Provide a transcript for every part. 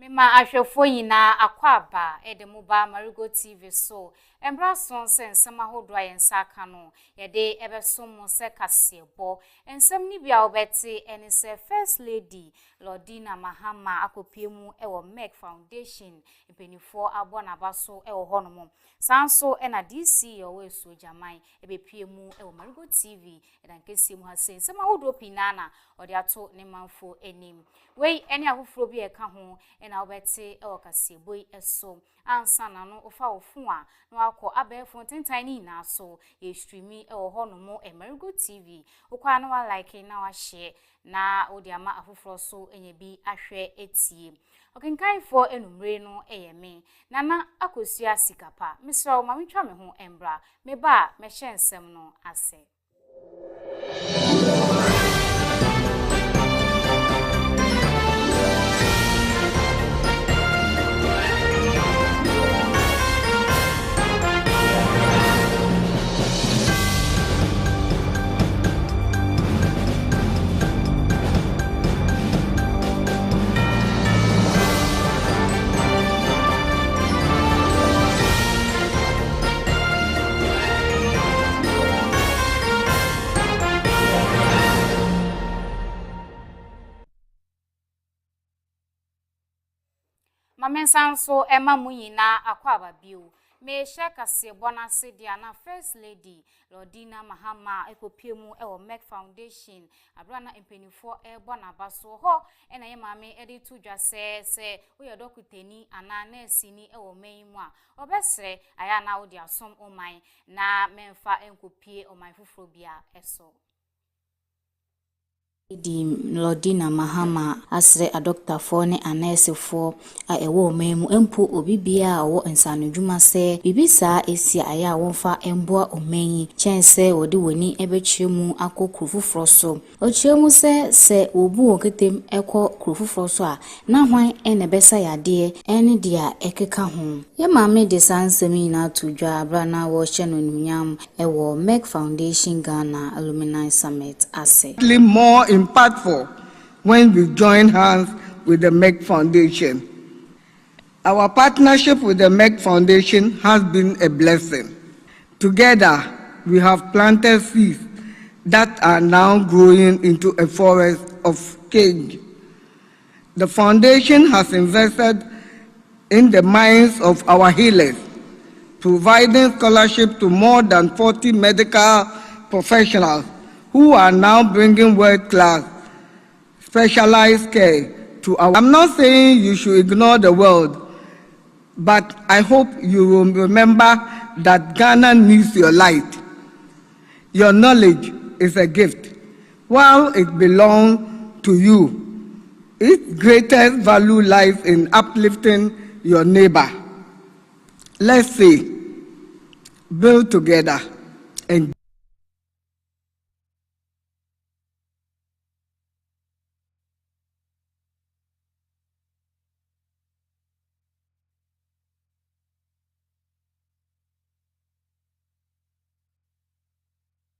Ma ahwefo yina akwaba edemuba Marego TV so embra son sensem ahodo ayensa aka no yede ebesom se kasebo ensem ni bia obeti eni se first lady Lordina Mahama akopiemu ewo Meg Foundation empenifo abona baso ewo honomo sanso ena DC yowe so jaman ebepiemu ewo Marego TV edankesi mu ha sensem ahodo pinana ode ato ne manfo enim wei eni ahofro bi eka ho ena obeti ewo kaseboi eso ansa na no ofa ofu a no akọ abefo tintani na so ye streami ewo honomo Marego TV okwa na wa like na wa share na odi ama afoforo so enye bi ahwe etie okenkan fo enumre no eyeme nana akosua sikapa misra o ma metwa me ho embra me ba me hye nsem no ase. Mamensanso ema muyina akwaba biu me sheka sebona sedia na first lady Lordina Mahama ekopiemu ewo Meg Foundation abrana empenifo ebona baso ho ena ye mame edi tudwa se we dokuteni ana nurse ni ewo meimu a obesre aya na odi asom oman na memfa enkopie oman fufuro bia eso. Di Lordina Mahama asre a doctor for ne anese for a ewo memu empo obibia wo nsanodwuma se bibisa esi aya wonfa emboa omenyi chense wodi woni ebechiremu akọ fufuro so ochiremu se obu oketem ekọ fufuro so a na hwan ene besa yade ene dia ekeka ho ye mame de sansemi na tudwa abrana wo hye no nunyam ewo Meg Foundation Ghana Alumni Summit ase more impactful when we join hands with the Meg Foundation. Our partnership with the Meg Foundation has been a blessing. Together, we have planted seeds that are now growing into a forest of change. The foundation has invested in the minds of our healers, providing scholarship to more than 40 medical professionals who are now bringing world-class specialized care to our... I'm not saying you should ignore the world, but I hope you will remember that Ghana needs your light. Your knowledge is a gift. While it belongs to you, its greatest value lies in uplifting your neighbor. Let's say, build together and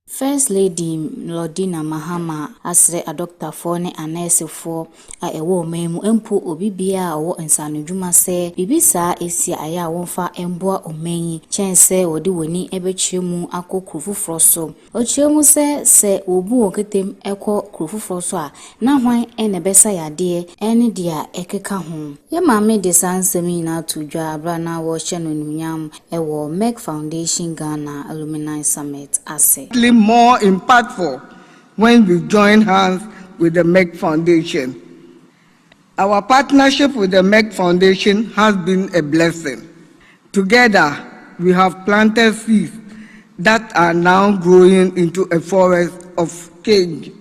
First Lady Lordina Mahama asre a doctor for ne anese for a ewo memu empo obibia wo nsanodwuma se bibisa esi aya wonfa emboa omenyi chense wodi woni ebechiremu akọ fufuro so ochiremu se obu oketem ekọ fufuro so a na hwan ene besa yade ene dia ekeka ho ye mame de sansemi na tudwa abrana wo hye no nunyam ewo Meg Foundation Ghana Alumni Summit ase more impactful when we join hands with the Meg Foundation. Our partnership with the Meg Foundation has been a blessing. Together, we have planted seeds that are now growing into a forest of change.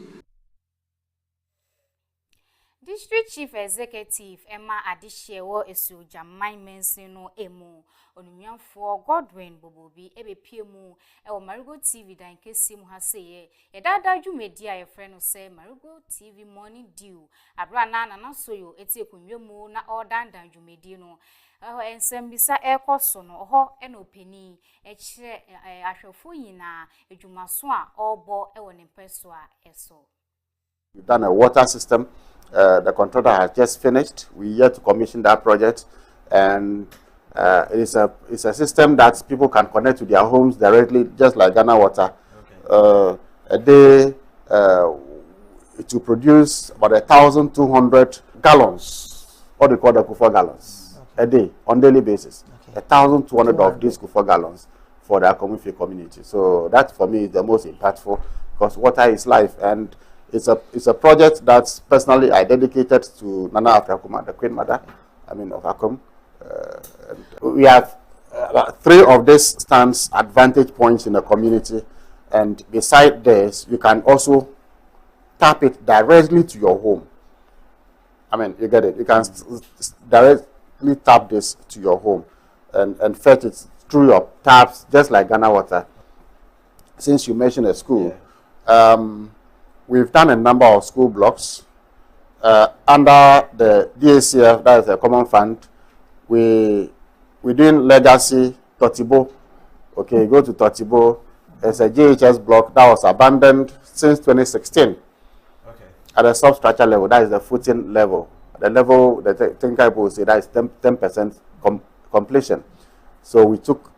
District Chief Executive Emma Adishewo esu jamai mensino emu onumyanfo Godwin Bobobi ebepiemu ewo Marego TV dan kesi mu ha seye yedada dwumedi a yefre no se Marego TV Morning Dew abrana na soyo eti ekunwemu na ordandan dwumedi no ensembisa ekoso no ho ena openi ekire ahwefo yina edwumaso a obo ewo ne peso a eso We've done a water system. The contractor has just finished. We yet to commission that project, and it's a system that people can connect to their homes directly, just like Ghana Water. Okay. A day, it will produce about 1,200 gallons, what they call the Kufa gallons, okay, a day on daily basis. Okay. 1,200 of these Kufa gallons for the Akomufie community. So that for me is the most impactful, because water is life, and it's a project that's personally I dedicated to Nana Afrakuma, the Queen Mother, of Akom. We have 3 of these stands advantage points in the community, and beside this, you can also tap it directly to your home. You get it. You can directly tap this to your home and fetch it through your taps, just like Ghana Water. Since you mentioned a school, we've done a number of school blocks under the DACF, that is a common fund. We're doing Legacy Totibo. Okay, you go to Totibo. There's a JHS block that was abandoned since 2016. Okay. At the substructure level, that is the footing level. The level, the technical people will say that is 10% completion. So we took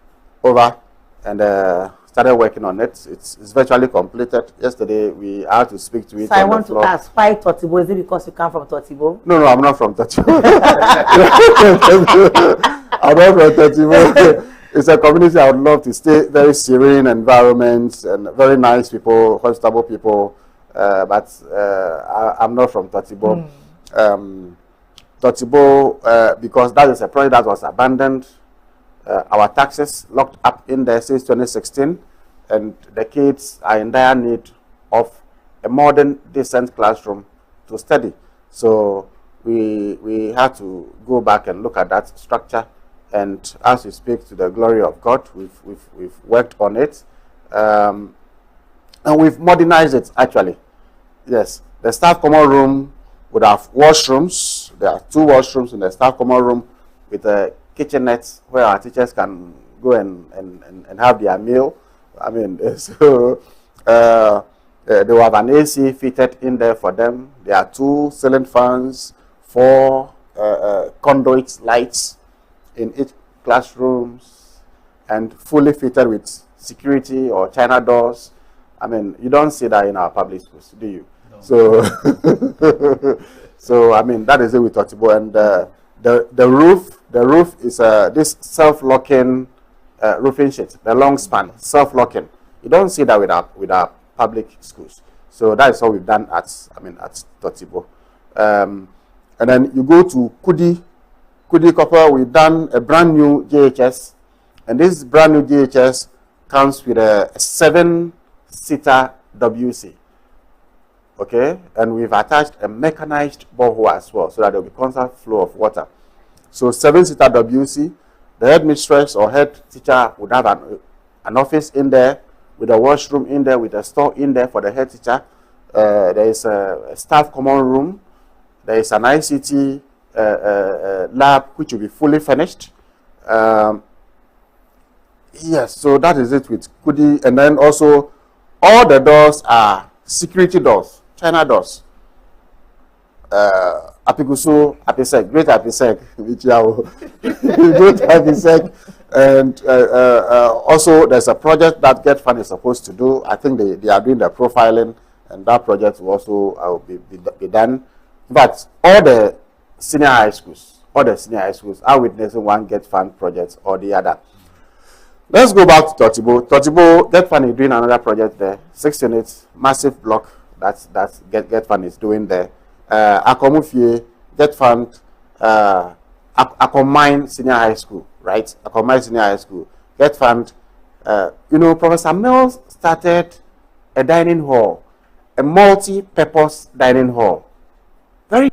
over and started working on it. It's virtually completed. Yesterday we had to speak to it. So I want to ask, why Totibo? Is it because you come from Totibo? No, I'm not from Totibo. I'm not from Totibo. It's a community I would love to stay. Very serene environment and very nice people, hospitable people. But I'm not from Totibo. Totibo, because that is a project that was abandoned. Our taxes locked up in there since 2016, and the kids are in dire need of a modern, decent classroom to study. So we had to go back and look at that structure, and as we speak, to the glory of God, we've worked on it, and we've modernized it actually. Yes, the staff common room would have washrooms. There are 2 washrooms in the staff common room with a kitchenettes where our teachers can go and have their meal. So they will have an AC fitted in there for them. There are 2 ceiling fans, 4 conduit lights in each classrooms, and fully fitted with security or China doors. You don't see that in our public schools, do you? No. So, that is it with Totibo. And the roof is this self-locking roofing sheet, the long span, self-locking. You don't see that with our public schools. So that is what we've done at Totibo. And then you go to Kudi Copper. We've done a brand new JHS, and this brand new JHS comes with a 7-seater WC. Okay, and we've attached a mechanized borehole as well, so that there will be constant flow of water. So 7-seater WC, the headmistress or head teacher would have an office in there, with a washroom in there, with a store in there for the head teacher. There is a staff common room. There is an ICT lab which will be fully finished. Yes, so that is it with Kudi. And then also, all the doors are security doors, China doors. Apigusu, Apisek, Great Apisek, Great Apisek, and also there's a project that Get Fund is supposed to do. I think they are doing the profiling, and that project will also be done. But all the senior high schools are witnessing one Get Fund project or the other. Let's go back to Totibo. Totibo, Get Fund is doing another project there, 6 units, massive block that's Get Fund is doing there. Akomufie, Get Fund, Akomine Senior High School, right? Akomine Senior High School, Get Fund. Professor Mills started a dining hall, a multi-purpose dining hall. Very.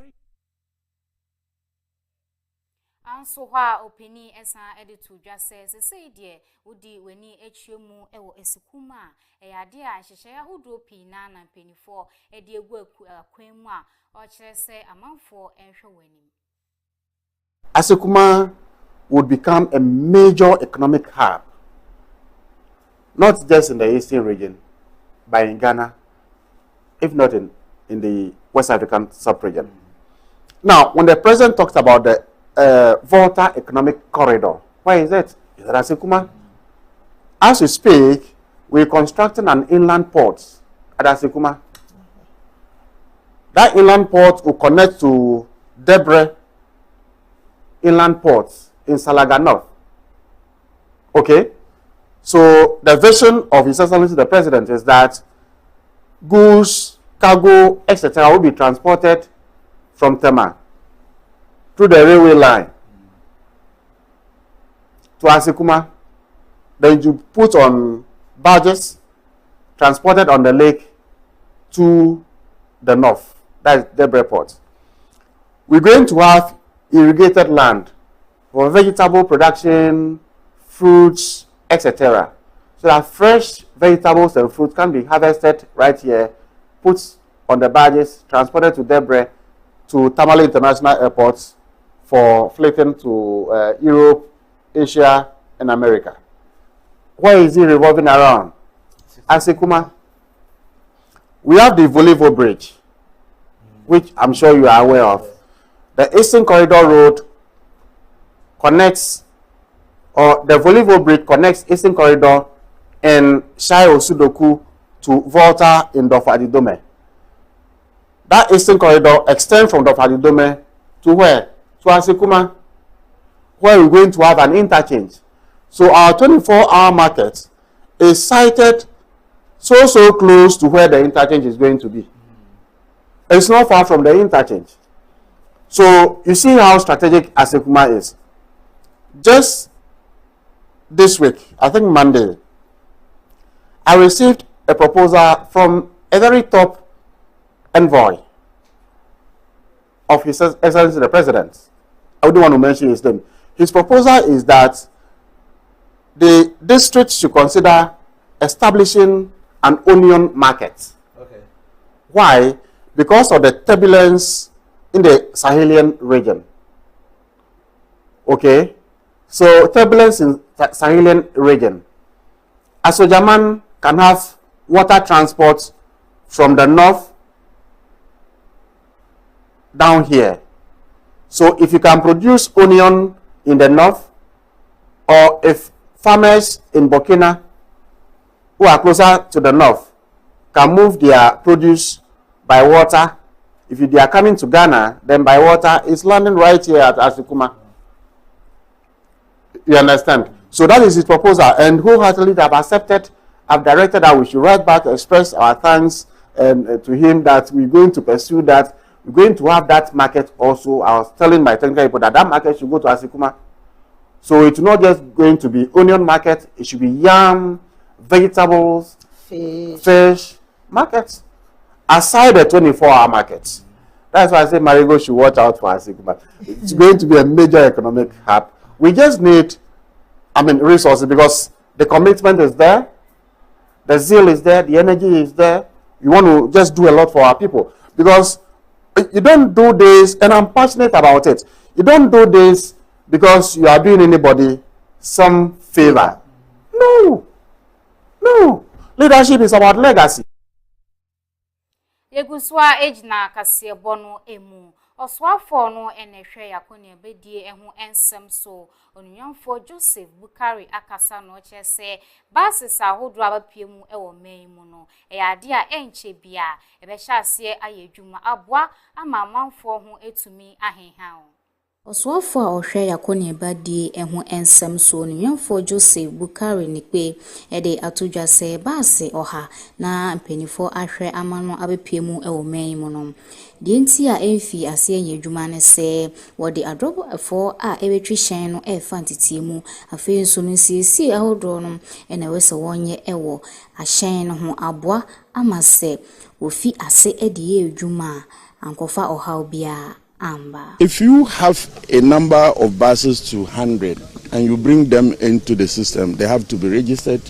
So wha opini esa editu dwa say dear udi weni echiemu ewo esikuma ade a hyehyɛ ahodo pii na na penifo ede egu akwanmu a o kire say amanfo enhwe wani. Asekuma would become a major economic hub, not just in the eastern region, but in Ghana, if not in in the West African sub-region. Now, when the president talks about the Volta Economic Corridor, where is it? Is it Asekuma? As we speak, we're constructing an inland port at Asekuma. That inland port will connect to Debre inland port in Salaga North. Okay? So the vision of His Excellency the President is that goods, cargo, etc. will be transported from Tema through the railway line to Asekuma. Then you put on barges transported on the lake to the north. That is Debre Port. We're going to have irrigated land for vegetable production, fruits, etc. So that fresh vegetables and fruits can be harvested right here, put on the barges, transported to Debre, to Tamale International Airport for freighting to Europe, Asia, and America. Where is it revolving around? Asekuma. We have the Volevo Bridge, which I'm sure you are aware of. The Eastern Corridor Road connects, or the Volevo Bridge connects Eastern Corridor and Shai Osudoku to Volta in Dofadidome. That Eastern Corridor extends from Dofadidome to where? To Asekuma, where we're going to have an interchange. So our 24-hour market is sited so close to where the interchange is going to be. It's not far from the interchange. So you see how strategic Asekuma is. Just this week, I think Monday, I received a proposal from a very top envoy of His Excellency the President. I wouldn't want to mention his name. His proposal is that the district should consider establishing an onion market. Okay. Why? Because of the turbulence in the Sahelian region. Okay? So, turbulence in the Sahelian region. Asojaman can have water transport from the north down here. So, if you can produce onion in the north, or if farmers in Burkina who are closer to the north can move their produce by water, if they are coming to Ghana, then by water, it's landing right here at Asekuma. You understand? So that is his proposal, and wholeheartedly they have accepted. I've directed that we should write back, express our thanks to him that we're going to pursue that. We're going to have that market also. I was telling my technical people that that market should go to Asekuma. So it's not just going to be onion market, it should be yam, vegetables, fish markets, aside the 24-hour markets. That's why I say Marego should watch out for Asekuma. It's going to be a major economic hub. We just need, resources, because the commitment is there, the zeal is there, the energy is there. You want to just do a lot for our people. Because you don't do this, and I'm passionate about it, you don't do this because you are doing anybody some favor. No. Leadership is about legacy. Yeguswa ejna kasebo no emu. Oswafo no enehwe yakoni ebedie ehu ensem so onyanfo Joseph Bukari akasa no chese basis ahodo abapiem ewo meimu no eyade a enche bia ebehya ase ayedwuma aboa ama amanfo ho etumi ahenhan. Oswafo a ohwe yakoni ebadie ehu ensem so onyanfo Joseph Bukari nikpe ede atodwase base oha na mpenifo ahwe amano abapiem ewo meimu no. Dienti a enfi ase yedwuma ne se wode adrobo efo a ewetwi hyen no efantiti mu afi nso no sisi ahodo no ena wese wonye ewo ahyen no ho aboa amase ofi ase ede yedwuma ankofa oha obia amba. If you have a number of buses to 100 and you bring them into the system, they have to be registered.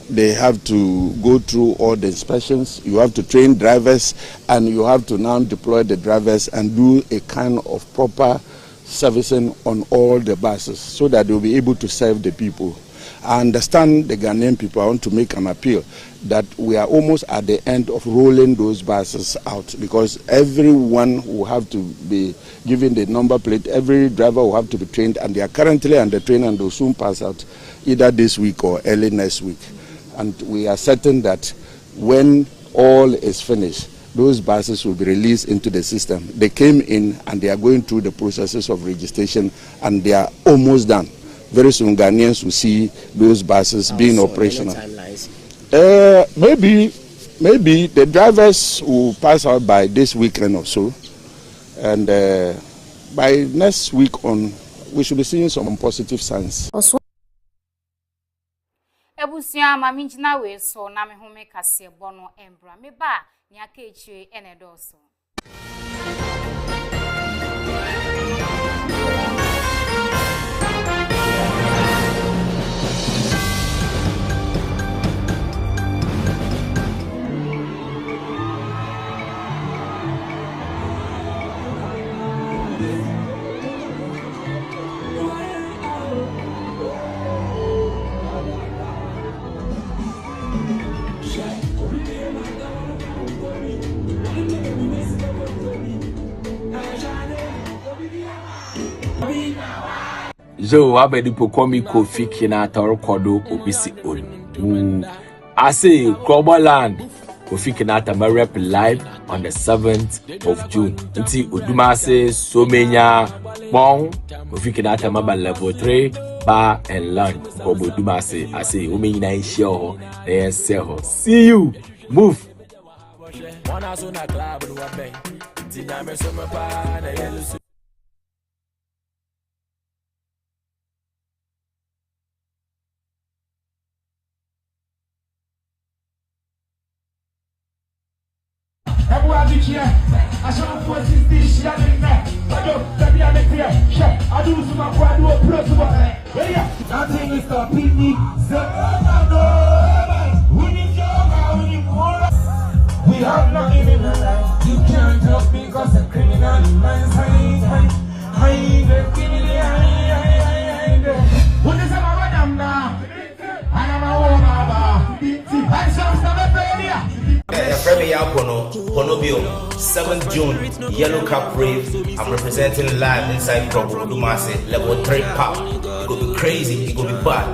They have to go through all the inspections. You have to train drivers, and you have to now deploy the drivers and do a kind of proper servicing on all the buses so that they'll be able to serve the people. I understand the Ghanaian people. I want to make an appeal that we are almost at the end of rolling those buses out, because everyone will have to be given the number plate, every driver will have to be trained, and they are currently under training and will soon pass out either this week or early next week. And we are certain that when all is finished, those buses will be released into the system. They came in and they are going through the processes of registration, and they are almost done. Very soon Ghanaians will see those buses being operational. Maybe the drivers will pass out by this weekend or so, and by next week on, we should be seeing some positive signs. Ebusia maminjina we so na me home kase bono embra me ba ni aka echire enedoso. Zo abedi pokomi kofi kina torkodo obisi on. I say Croberland Kofi Kinata rep live on the 7th of June. Inti Udumase Somenya Bon Kofi Kinata maba level 3 bar and lunch. Kobo Dumase I say Umina show there. See you. Move. Everybody here, I shall force this shit in there. Let me have it here. I do some quadro plus one. Nothing is stopping me. We have nothing in the life. You can't help me because a criminal minds hide the criminal. What is about them now? I am a woman. I shall stop a Premier Honobio, 7th June, Yellow Cup Rave. I'm representing live inside Provo Dumase, level 3 pop. It could be crazy, it could be bad.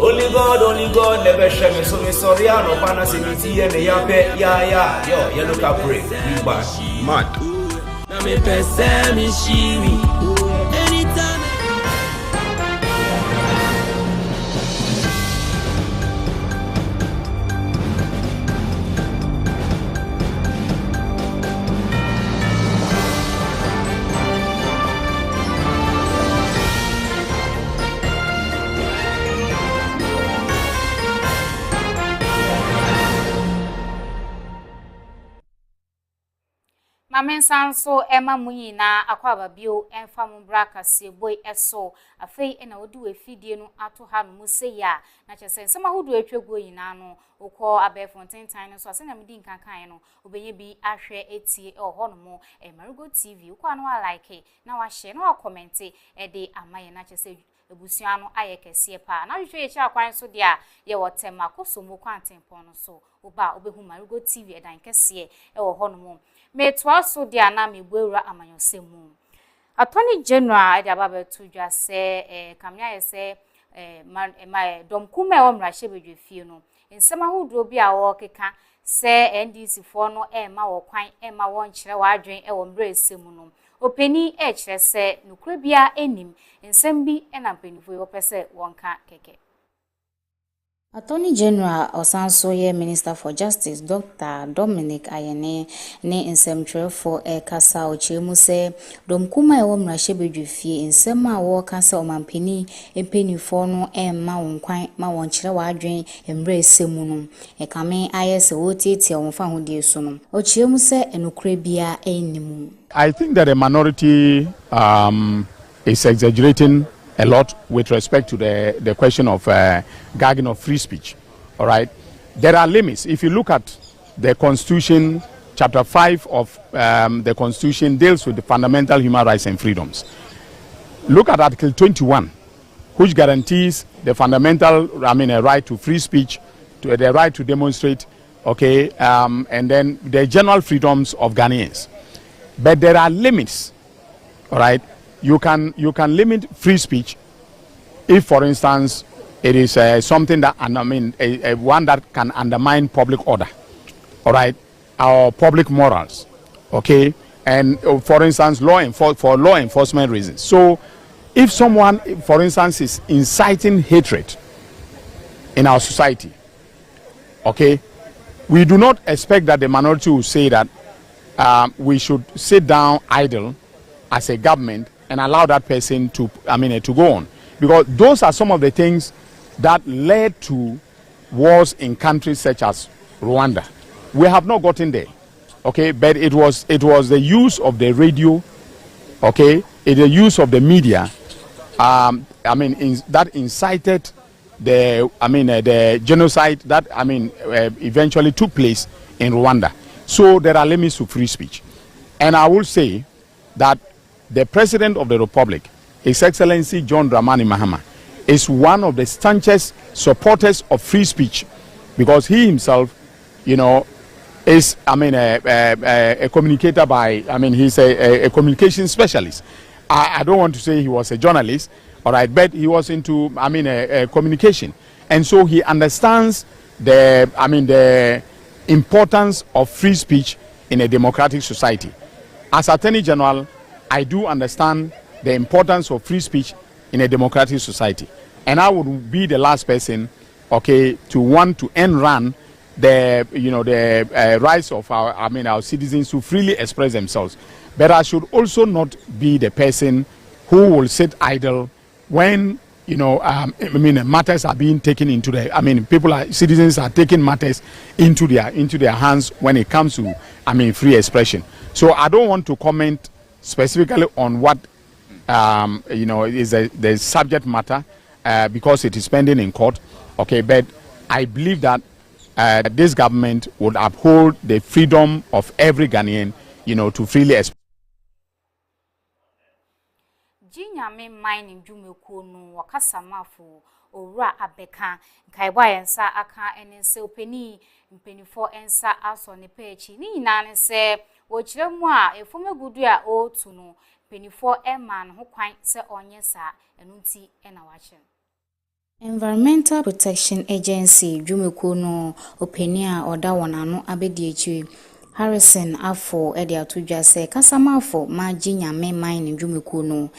Only God, never share me. So me sorry, I no pana see me see and yape, yeah, yo, Yellow Cup Rave, we bad, mad. Mamensan so ema muyina akwaba bio emfa mumbra kase boy eso afei ena odu efidie no ato ha no museya na chese nsema hodu etwego yina no ukọ abefonten tan no so ase na medi nkankan no obenye bi ahwe etie ho no mo Marego TV ukọ anu like na wa share na wa comment de amaye na chese ebusia no ayekese pa na hwehwe echi akwan so dia ye wotema kosomo kwantempon no so oba obehu Marego TV edan kese ho no mo metwa so dia na megwura amanyosemu Attorney General ade ababa tudwa se kamya yese domkume o mrahye bedwefie no nsema hodo bi a wo keka se NDC fo no ma wo kwan ma wo nkyere wadwen wo mbrasemu no openi kyere se nukura bia enim nsem bi na mpanifo yo pese wonka keke. Attorney General Osansoye Minister for Justice Dr. Dominic Ayene ne nsɛmtwerɛ for kasa ochemu sɛ domkuma ɛwɔ mrahye bedwefie nsɛm a wɔ kasa omampani empanifo no ma wonkwan ma wonkyerɛ wadwen embrɛ esemu no ekame ayɛ sɛ wotietie wonfa hodie so no ochemu sɛ enokura bia ennimu. I think that the minority is exaggerating a lot with respect to the question of gagging of free speech. All right, there are limits. If you look at the Constitution, Chapter 5 of the Constitution deals with the fundamental human rights and freedoms. Look at Article 21. which guarantees the fundamental, right to free speech, to the right to demonstrate, okay, and then the general freedoms of Ghanaians. But there are limits, all right? You can limit free speech if, for instance, it is something that, one that can undermine public order, all right, or public morals, okay, and for instance, for law enforcement reasons. So, if someone, for instance, is inciting hatred in our society, okay, we do not expect that the minority will say that we should sit down idle as a government and allow that person to, to go on, because those are some of the things that led to wars in countries such as Rwanda. We have not gotten there, okay, but it was the use of the radio, okay, the use of the media, that incited the genocide that eventually took place in Rwanda. So there are limits to free speech, and I will say that the President of the Republic, His Excellency John Dramani Mahama, is one of the staunchest supporters of free speech, because he himself, is a communicator by, he's a communication specialist. I don't want to say he was a journalist, all right, but he was into communication, and so he understands the importance of free speech in a democratic society. As Attorney General, I do understand the importance of free speech in a democratic society, and I would be the last person, okay, to want to run the rights of our citizens to freely express themselves. But I should also not be the person who will sit idle when matters are being taken into citizens are taking matters into their hands when it comes to free expression. So I don't want to comment specifically on what is the subject matter because it is pending in court. Okay, but I believe that this government would uphold the freedom of every Ghanaian, to freely express. Jinyame mining Jumekunu, Wakasamafo, Ora Abeka, Kaiwa and Sa Aka and so penny, penny for and Sa as on the page. Ni nan say, watch them wa, a former good year old to know, penny for a man who quite say on yes, and unti and a watching. Environmental Protection Agency Jumekuno Openia or Dawanano Abediachi Harrison Afo Edia Tuja say Casamafo Majinya me mine Jumekuno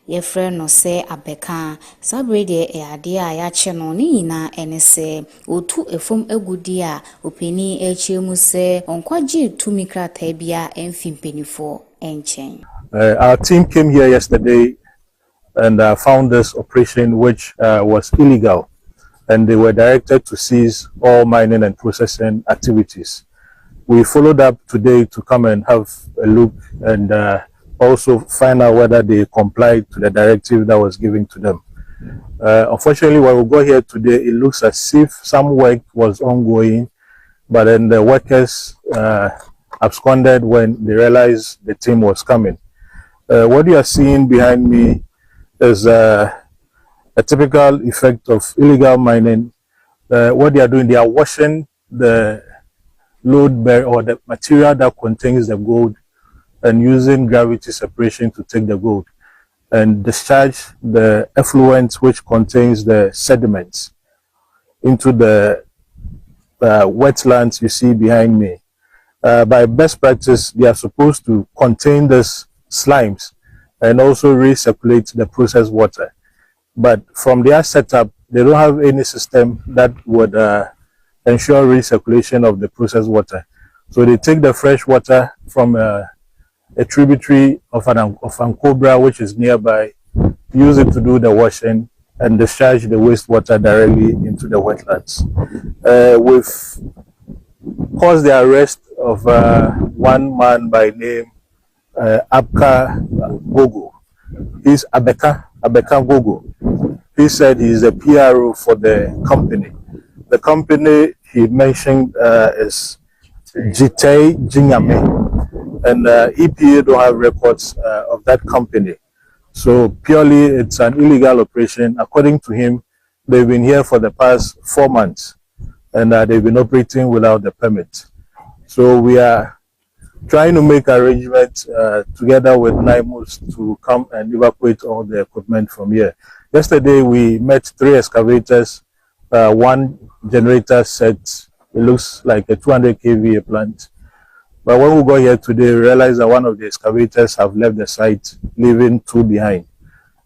ye friend no say Abeka Sabrede e adia ya cheno ni na enese otu efom egudia openi echemu se onkwaji tumikra tabia emfimpenifo enchen. Our team came here yesterday and found this operation which was illegal, and they were directed to cease all mining and processing activities. We followed up today to come and have a look and also find out whether they complied to the directive that was given to them. Unfortunately, when we got here today, it looks as if some work was ongoing, but then the workers absconded when they realized the team was coming. What you are seeing behind me is a typical effect of illegal mining. What they are doing, they are washing the load bearer or the material that contains the gold and using gravity separation to take the gold and discharge the effluent which contains the sediments into the wetlands you see behind me. By best practice, they are supposed to contain these slimes and also recirculate the processed water. But from their setup, they don't have any system that would ensure recirculation of the processed water. So they take the fresh water from a tributary of an cobra which is nearby, use it to do the washing, and discharge the wastewater directly into the wetlands. We've caused the arrest of one man by name Abka Gogo. He's Abeka Gogo. He said he's a PRO for the company. The company he mentioned is Jite Jinyame, and EPA don't have records of that company. So purely it's an illegal operation. According to him, they've been here for the past 4 months and they've been operating without the permit. So we are trying to make arrangements together with NIMOS to come and evacuate all the equipment from here. Yesterday we met 3 excavators, 1 generator set. It looks like a 200 kVA plant. But when we got here today, we realized that one of the excavators have left the site, leaving 2 behind,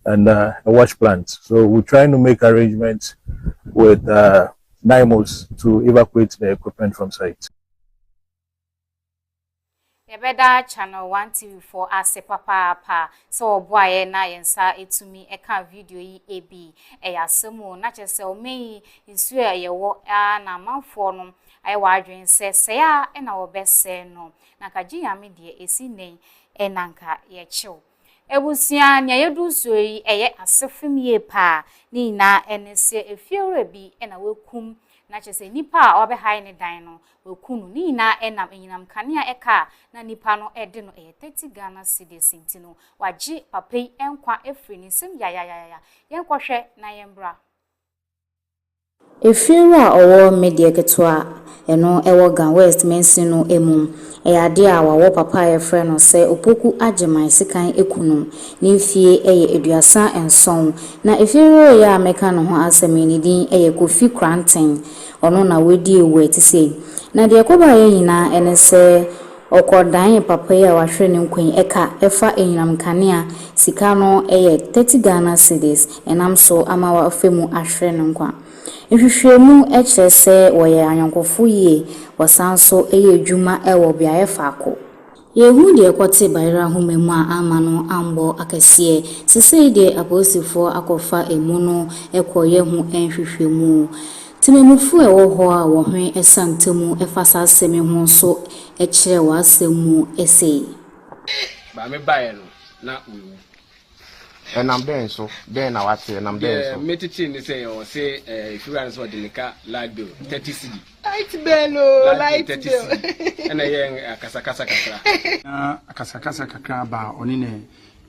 and a wash plant. So we're trying to make arrangements with NIMOS to evacuate the equipment from site. Yebeda channel 1 TV for ase papa so boy na yensa etumi eka video yi ebi eyasemo na chese omei nsu yewo na manfo no ayewa adwen se ya na wo bese no na kaji yame de esi nei enanka ye chiw ebusia nya yedu so yi eye asefim ye pa ni na enese efiore bi na wekum na chese nipa obe hai ne dan no wekunu ni na enam enyinam kanea eka na nipa no ede no 30 Ghana cedis ntino waji papai enkwa efri ni sim ya yenkwahwe na yembra Efiera owo media ketwa eno ewo Gan West mensin no emu eyade a wawo papa ye frɛ no sɛ opoku ageman sikan ekunu ne fie eye eduasa enson na efiera ya meka no ho asɛm din eye Kofi Kranten ono na wedi ewu etise na de koba ye nyina ene sɛ okodan papa ya wahwe ne nkwen eka efa enyinam kanea sika no eye 30 Ghana cedis enam so ama wa afemu ahwe ne nkwa ehwehwemu ekyere sɛ wɔyɛ anyankofo yie wasanso eye adwuma ɛwɔ biaye faako yehu de ekote bayra homemu a ama no ambo akɛseɛ sesei de aposifo akɔfa emu no ekoye hu enhwehwemu timemufu ɛwɔ hɔ a wɔhwe esantamu efasa asɛm ho so ekyere wasɛmu ese ba me bae no na wewu enam den so den na wate enam den so metiti ni say o say if you run so delicate light bill 30 cedi Light bill, light bill. And yen akasakasa kakra ba oni ne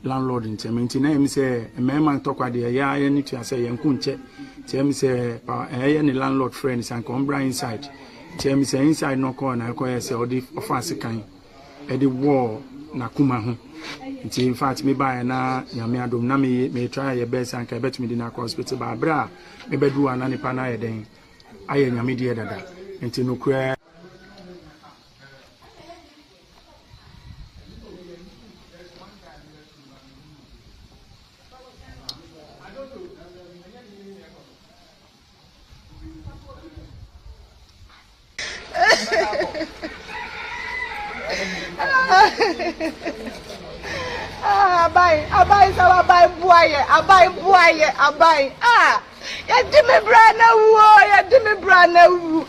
landlord nti na em say emema ntokwa de ya ni tua say yen kunche ti em say ne landlord friends and come bring inside ti em say inside no call na call say odi offense kan e de war na kuma ho nti in fact me buy na nyame adom na me try your best and ka bet me di na hospital ba bra me bedu ana nipa na yeden aye nyame di dada nti no kura Abai. Ya dimi brana wu.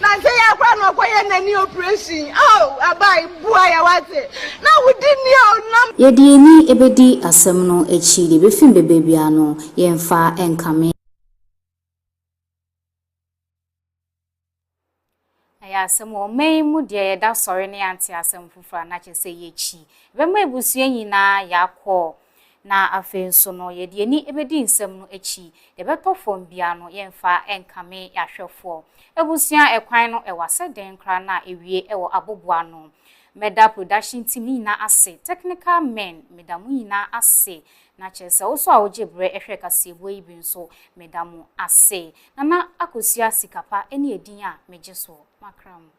Na say ya kwa no kwaye nani operation. Abai buaya wate. Na wudi ni o nam. Yedi ni ebedi asem no echi de befim bebebia no yemfa enkame asem o memu de da sori ne anti asem fufura na chese yechi be ma ebusu nyina yakọ na afenso no ye de ni ebedi nsem no echi de beto fom bia no yemfa enkame yahwefo ebusuan ekwan no ewase den kra na ewie ewo aboboa no meda production team na ase technical men medamu na ase na chese oso a ojebre ehwe kasebo ibi nso medamu ase na akosia sikapa eni edin a mejeso makram